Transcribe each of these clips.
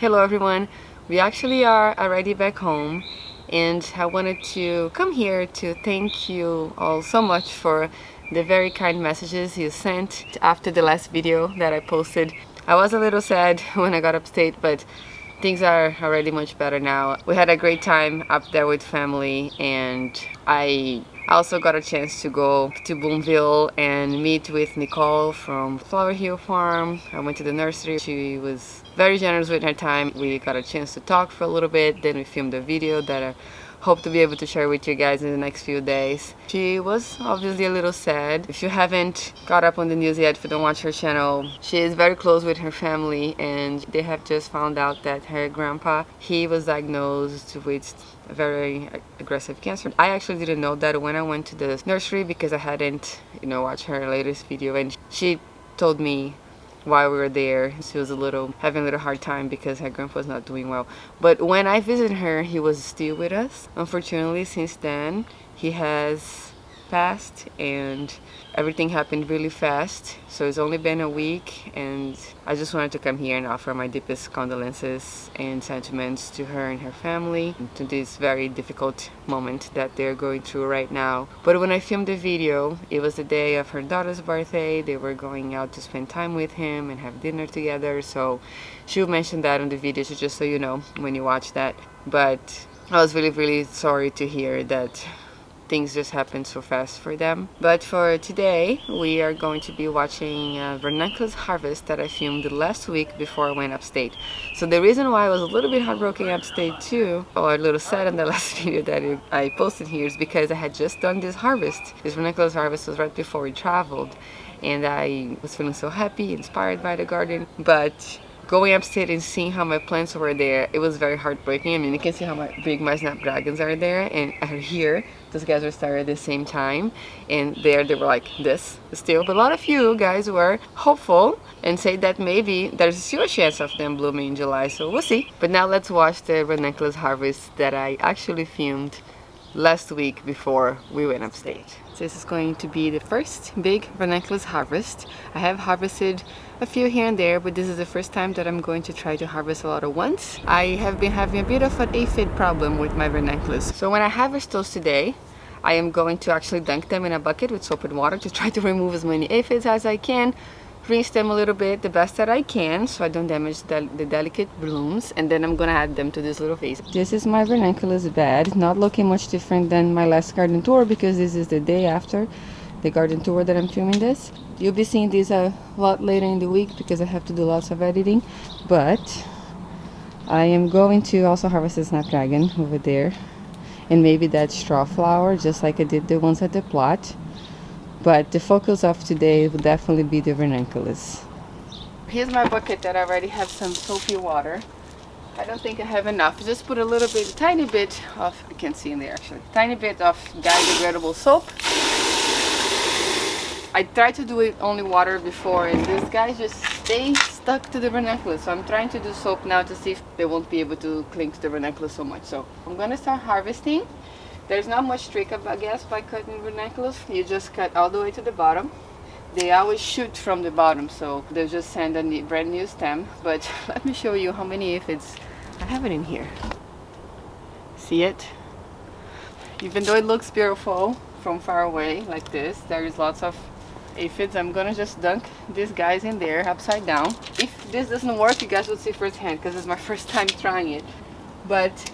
Hello everyone, we actually are already back home and I wanted to come here to thank you all so much for the very kind messages you sent after the last video that I posted. I was a little sad when I got upstate, but things are already much better now. We had a great time up there with family, and I also got a chance to go to Boomville and meet with Nicole from Flower Hill Farm. I went to the nursery. She was very generous with her time. We got a chance to talk for a little bit, then we filmed a video that I hope to be able to share with you guys in the next few days. She was obviously a little sad. If you haven't got up on the news yet, if you don't watch her channel, she is very close with her family, and they have just found out that her grandpa, he was diagnosed with a very aggressive cancer. I actually didn't know that when I went to the nursery because I hadn't, watched her latest video, and she told me while we were there. She was having a little hard time because her grandpa was not doing well. But when I visited her, he was still with us. Unfortunately, since then, he has passed and everything happened really fast. So it's only been a week, and I just wanted to come here and offer my deepest condolences and sentiments to her and her family to this very difficult moment that they're going through right now. But when I filmed the video, it was the day of her daughter's birthday. They were going out to spend time with him and have dinner together, so she'll mention that on the video, so just so you know when you watch that. But I was really sorry to hear that things just happened so fast for them. But for today, we are going to be watching Ranunculus Harvest that I filmed last week before I went upstate. So the reason why I was a little bit heartbroken upstate too, or a little sad in the last video that I posted here, is because I had just done this harvest. This Ranunculus Harvest was right before we traveled, and I was feeling so happy, inspired by the garden. But going upstate and seeing how my plants were there, it was very heartbreaking. I mean, you can see how big my snapdragons are there, and are here. Those guys were started at the same time, and there they were like this still. But a lot of you guys were hopeful and say that maybe there's still a chance of them blooming in July, so we'll see. But now let's watch the Ranunculus Harvest that I actually filmed last week before we went upstate. So this is going to be the first big Ranunculus harvest. I have harvested a few here and there, but this is the first time that I'm going to try to harvest a lot at once. I have been having a bit of an aphid problem with my Ranunculus. So when I harvest those today, I am going to actually dunk them in a bucket with soap and water to try to remove as many aphids as I can. Rinse them a little bit, the best that I can, so I don't damage the delicate blooms, and then I'm gonna add them to this little vase. This is my Ranunculus bed, not looking much different than my last garden tour because this is the day after the garden tour that I'm filming this. You'll be seeing this a lot later in the week because I have to do lots of editing, but I am going to also harvest a snapdragon over there, and maybe that straw flower, just like I did the ones at the plot. But the focus of today will definitely be the Ranunculus. Here's my bucket that I already have some soapy water. I don't think I have enough. Just put a little bit, a tiny bit of, you can see in there actually, tiny bit of biodegradable soap. I tried to do it only water before, and these guys just stay stuck to the Ranunculus. So I'm trying to do soap now to see if they won't be able to cling to the Ranunculus so much. So I'm gonna start harvesting. There's not much trick, I guess, by cutting Ranunculus. You just cut all the way to the bottom. They always shoot from the bottom, so they'll just send a brand new stem. But let me show you how many aphids I have it in here. See it? Even though it looks beautiful from far away like this, there is lots of aphids. I'm gonna just dunk these guys in there upside down. If this doesn't work, you guys will see firsthand because it's my first time trying it. But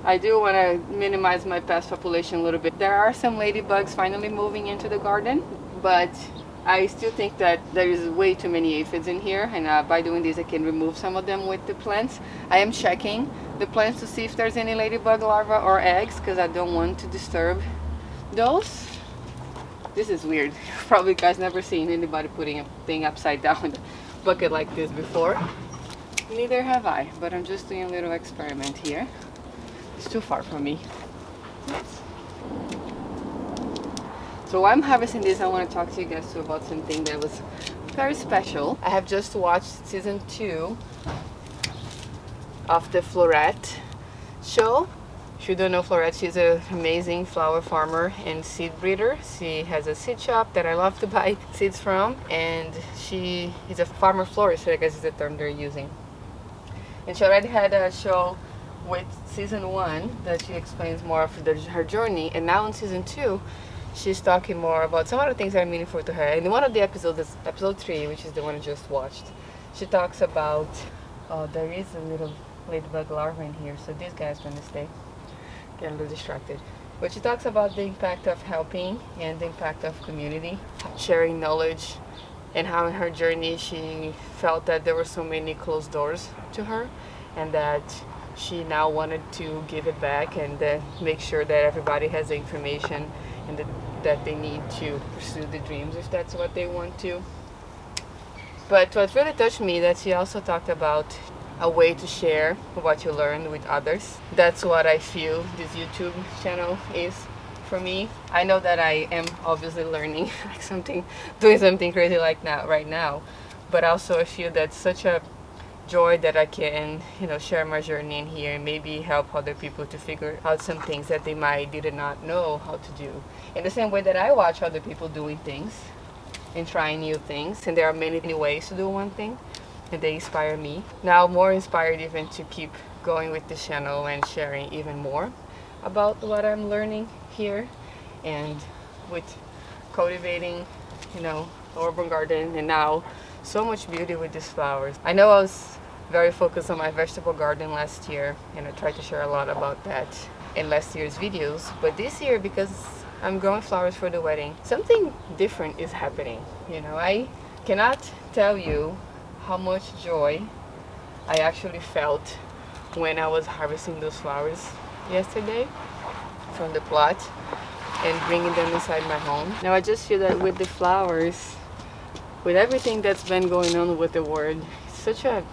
I do want to minimize my pest population a little bit. There are some ladybugs finally moving into the garden, but I still think that there is way too many aphids in here, and by doing this I can remove some of them with the plants. I am checking the plants to see if there's any ladybug larvae or eggs because I don't want to disturb those. This is weird. Probably guys never seen anybody putting a thing upside down in a bucket like this before. Neither have I, but I'm just doing a little experiment here. It's too far from me. Oops. So while I'm harvesting this, I want to talk to you guys too about something that was very special. I have just watched season 2 of the Florette show. If you don't know Florette, she's an amazing flower farmer and seed breeder. She has a seed shop that I love to buy seeds from, and she is a farmer florist, I guess is the term they're using. And she already had a show with season 1 that she explains more of her journey, and now in season 2 she's talking more about some of the things that are meaningful to her. And in one of the episodes, episode 3, which is the one I just watched, she talks about, oh, there is a little ladybug larva in here, so this guy's going to stay. Get a little distracted. But she talks about the impact of helping and the impact of community, sharing knowledge, and how in her journey she felt that there were so many closed doors to her, and that she now wanted to give it back and make sure that everybody has the information and that they need to pursue the dreams if that's what they want to. But what really touched me, that she also talked about a way to share what you learned with others. That's what I feel this YouTube channel is for me. I know that I am obviously learning like doing something crazy like now, right now, but also I feel that's such a joy that I can, share my journey in here and maybe help other people to figure out some things that they might did not know how to do. In the same way that I watch other people doing things and trying new things, and there are many ways to do one thing, and they inspire me. Now more inspired even to keep going with this channel and sharing even more about what I'm learning here, and with cultivating, urban garden, and now so much beauty with these flowers. I know I was very focused on my vegetable garden last year, and I tried to share a lot about that in last year's videos, but this year, because I'm growing flowers for the wedding, something different is happening. I cannot tell you how much joy I actually felt when I was harvesting those flowers yesterday from the plot and bringing them inside my home. Now I just feel that with the flowers, with everything that's been going on with the world, it's such a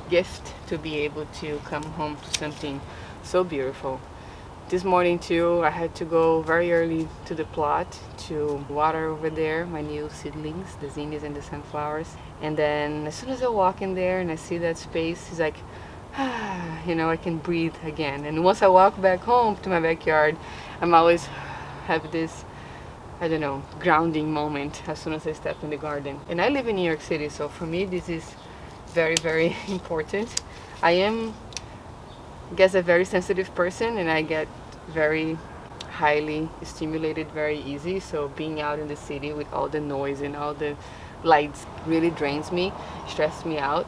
gift to be able to come home to something so beautiful. This morning too, I had to go very early to the plot to water over there my new seedlings, the zinnias and the sunflowers. And then as soon as I walk in there and I see that space, it's like, I can breathe again. And once I walk back home to my backyard, I'm always have this, grounding moment as soon as I step in the garden. And I live in New York City, so for me this is very, very important. I am, I guess, a very sensitive person, and I get very highly stimulated very easy, so being out in the city with all the noise and all the lights really drains me, stresses me out.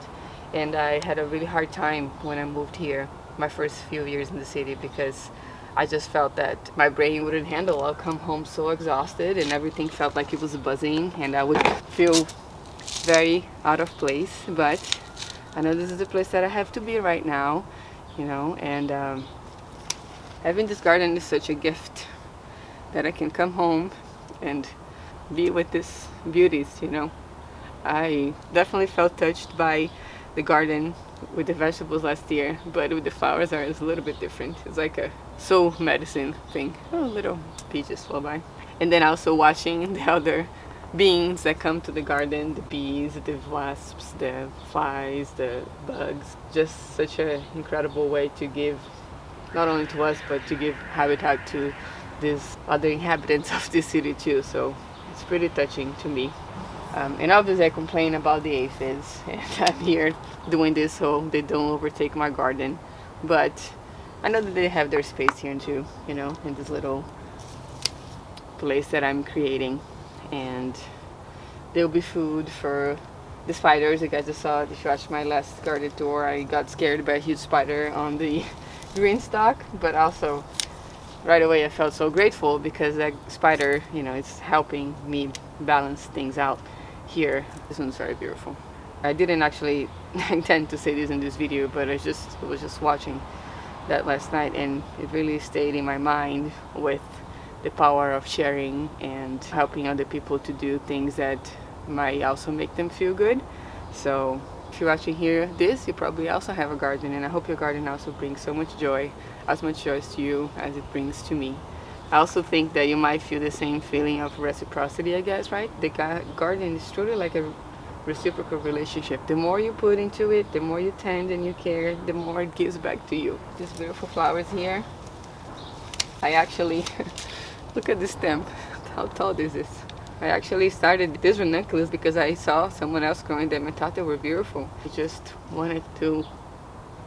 And I had a really hard time when I moved here my first few years in the city, because I just felt that my brain wouldn't handle. I'll come home so exhausted and everything felt like it was buzzing, and I would feel very out of place. But I know this is the place that I have to be right now, and having this garden is such a gift, that I can come home and be with these beauties. I definitely felt touched by the garden with the vegetables last year, but with the flowers it's a little bit different. It's like a soul medicine thing. Oh, little peaches flew by. And then also watching the other beings that come to the garden, the bees, the wasps, the flies, the bugs. Just such an incredible way to give, not only to us, but to give habitat to these other inhabitants of the city too. So it's pretty touching to me. And obviously I complain about the aphids, and I'm here doing this so they don't overtake my garden. But I know that they have their space here too, in this little place that I'm creating. And there'll be food for the spiders. You guys just saw, if you watched my last garden tour, I got scared by a huge spider on the green stalk, but also right away I felt so grateful because that spider, it's helping me balance things out here. This one's very beautiful. I didn't actually intend to say this in this video, but I was just watching that last night, and it really stayed in my mind with the power of sharing and helping other people to do things that might also make them feel good. So if you're watching here this, you probably also have a garden, and I hope your garden also brings so much joy, as much joy to you as it brings to me. I also think that you might feel the same feeling of reciprocity, I guess, right? The garden is truly like a reciprocal relationship. The more you put into it, the more you tend and you care, the more it gives back to you. These beautiful flowers here, I actually look at this stem, how tall this is. I actually started this ranunculus because I saw someone else growing them and thought they were beautiful. I just wanted to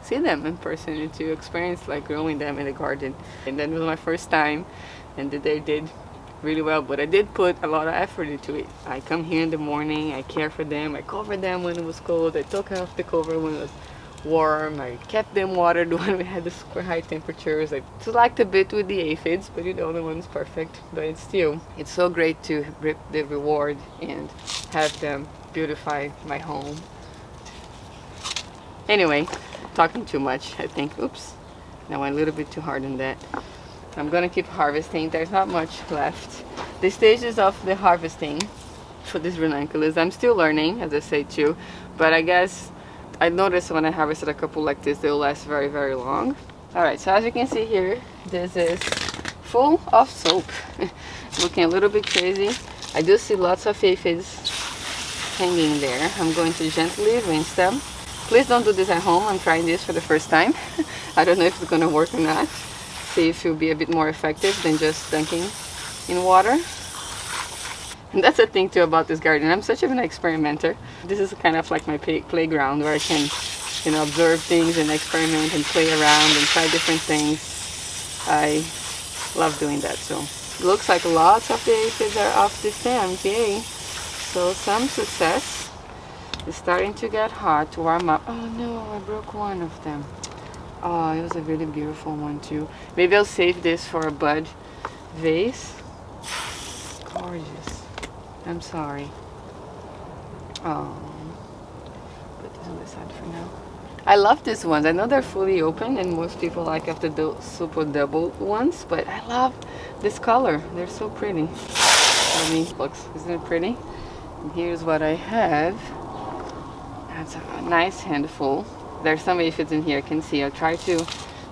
see them in person and to experience like growing them in the garden. And then it was my first time, and they did really well, but I did put a lot of effort into it. I come here in the morning, I care for them, I cover them when it was cold, I took off the cover when it was warm, I kept them watered when we had the super high temperatures. I slacked a bit with the aphids, but you know, no one's perfect, but it's still, it's so great to reap the reward and have them beautify my home. Anyway, talking too much, I think. Oops, I went a little bit too hard on that. I'm gonna keep harvesting. There's not much left. The stages of the harvesting for this ranunculus, I'm still learning, as I say too, but I guess I noticed when I harvested a couple like this, they'll last very, very long. Alright, so as you can see here, this is full of soap. Looking a little bit crazy. I do see lots of aphids hanging there. I'm going to gently rinse them. Please don't do this at home. I'm trying this for the first time. I don't know if it's going to work or not. See if it will be a bit more effective than just dunking in water. And that's the thing too about this garden. I'm such an experimenter. This is kind of like my playground where I can, you know, observe things and experiment and play around and try different things. I love doing that. So it looks like lots of the aphids are off the stems. Yay! So some success. It's starting to get hot, to warm up. Oh no, I broke one of them. Oh, it was a really beautiful one too. Maybe I'll save this for a bud vase. Gorgeous. I'm sorry. Oh, put this on the side for now. I love these ones. I know they're fully open and most people like after the super double ones, but I love this color. They're so pretty. I mean, looks, isn't it pretty? And here's what I have. That's a nice handful. There's some aphids in here, I can see. I'll try to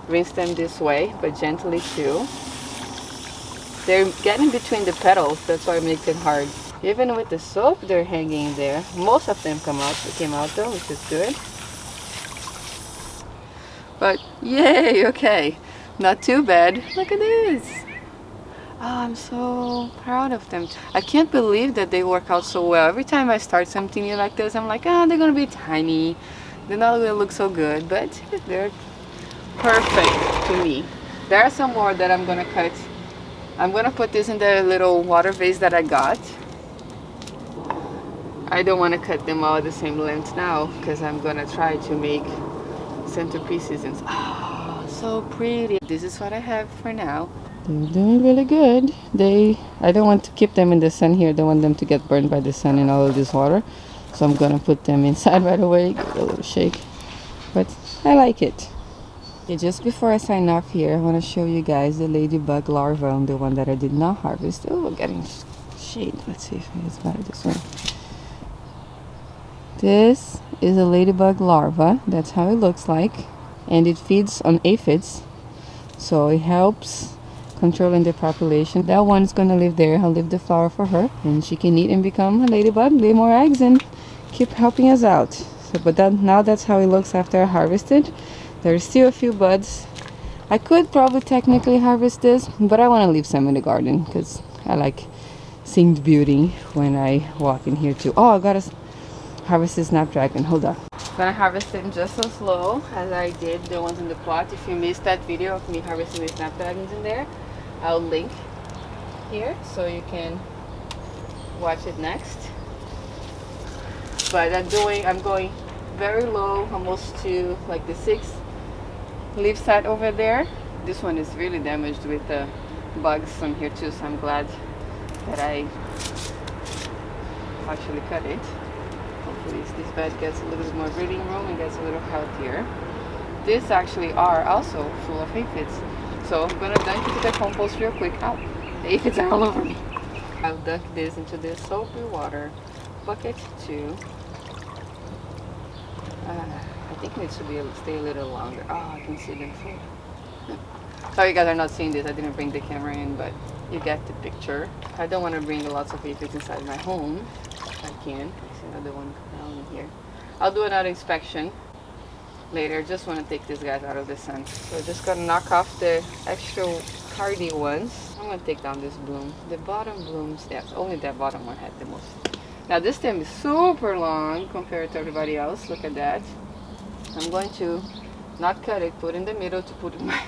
rinse them this way, but gently too. They're getting between the petals, that's why it makes it hard. Even with the soap, they're hanging there. Most of them came out though, which is good. But yay, okay. Not too bad. Look at this. Oh, I'm so proud of them. I can't believe that they work out so well. Every time I start something new like this, I'm like, oh, they're gonna be tiny. They're not gonna look so good, but they're perfect to me. There are some more that I'm gonna cut. I'm gonna put this in the little water vase that I got. I don't want to cut them all the same length now because I'm gonna try to make centerpieces and oh, so pretty. This is what I have for now. They're doing really good. I don't want to keep them in the sun here. I don't want them to get burned by the sun and all of this water. So I'm gonna put them inside right away. Give it a little shake. But I like it. Okay, just before I sign off here, I want to show you guys the ladybug larva on the one that I did not harvest. Oh, we're getting shade. Let's see if it's better this way. This is a ladybug larva. That's how it looks like. And it feeds on aphids. So it helps controlling the population. That one is going to live there. I'll leave the flower for her. And she can eat and become a ladybug, lay more eggs, and keep helping us out. So, but now that's how it looks after I harvested. There's still a few buds. I could probably technically harvest this, but I want to leave some in the garden because I like seeing the beauty when I walk in here too. Oh, I gotta harvest the snapdragon. Hold on. I'm gonna harvest them just as slow as I did the ones in the pot. If you missed that video of me harvesting the snapdragons in there, I'll link here so you can watch it next. But I'm going very low, almost to like the 6th leaf set over there. This one is really damaged with the bugs on here too, so I'm glad that I actually cut it. Hopefully this bed gets a little bit more breathing room and gets a little healthier. These actually are also full of aphids. So I'm gonna dunk into the compost real quick. Oh, the aphids are all over me. I'll dunk this into the soapy water bucket too. I think it needs to stay a little longer. Oh, I can see them full. Sorry you guys are not seeing this. I didn't bring the camera in, but you get the picture. I don't want to bring lots of aphids inside my home. I can. There's another one down here. I'll do another inspection later. Just want to take these guys out of the sun. So just gonna knock off the extra hardy ones. I'm gonna take down this bloom. The bottom blooms, yes, only that bottom one had the most. Now this stem is super long compared to everybody else. Look at that. I'm going to not cut it, put in the middle to put my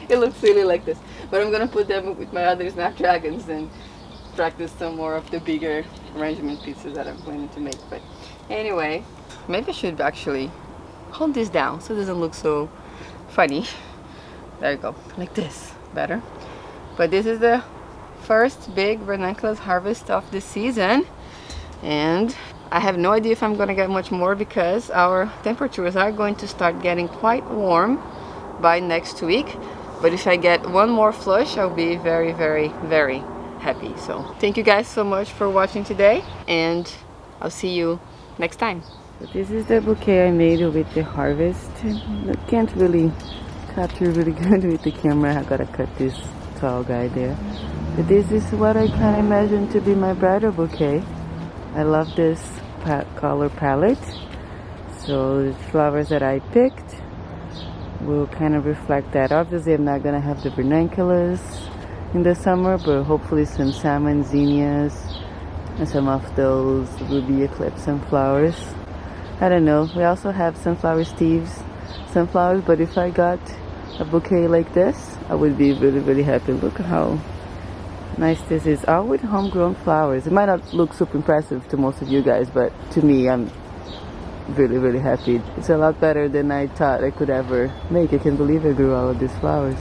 it looks silly like this, but I'm gonna put them with my other snapdragons and practice some more of the bigger arrangement pieces that I'm planning to make. But anyway, maybe I should actually hold this down so it doesn't look so funny. There you go, like this, better. But this is the first big Ranunculus harvest of the season, and I have no idea if I'm gonna get much more because our temperatures are going to start getting quite warm by next week. But if I get one more flush, I'll be very, very, very happy. So thank you guys so much for watching today, and I'll see you next time. So this is the bouquet I made with the harvest. I can't really capture really good with the camera. I gotta cut this tall guy there. But this is what I kind of imagine to be my bridal bouquet. I love this color palette. So the flowers that I picked will kind of reflect that. Obviously I'm not gonna have the ranunculus in the summer, but hopefully some salmon zinnias and some of those ruby eclipse sunflowers. I don't know. We also have sunflower Steve's sunflowers, but if I got a bouquet like this, I would be really, really happy. Look how nice this is, all with homegrown flowers. It might not look super impressive to most of you guys, but to me, I'm really, really happy. It's a lot better than I thought I could ever make. I can't believe I grew all of these flowers.